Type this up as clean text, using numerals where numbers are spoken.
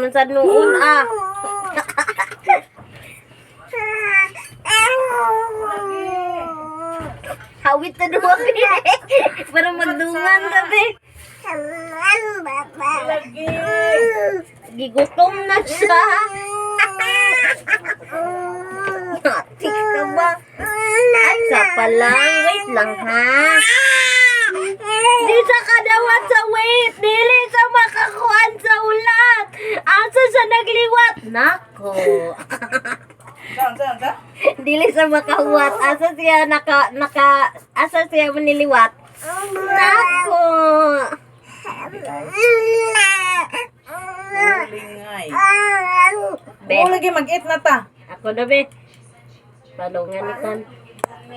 man sa noon ah. Hawit na doon. Para magdungan gabi. Gigutom na siya. Natik ka ba? Asa pa lang. Wait lang ha. Di sa kadawat sa wait. Dili sa makakuan sa ulat. Asa sa nagliwat. Nako. Dili sa makawat. Asa siya asa siya maniliwat. Nako. Mo lagi mag-eat na ta. Ako na be. Palungan ikan.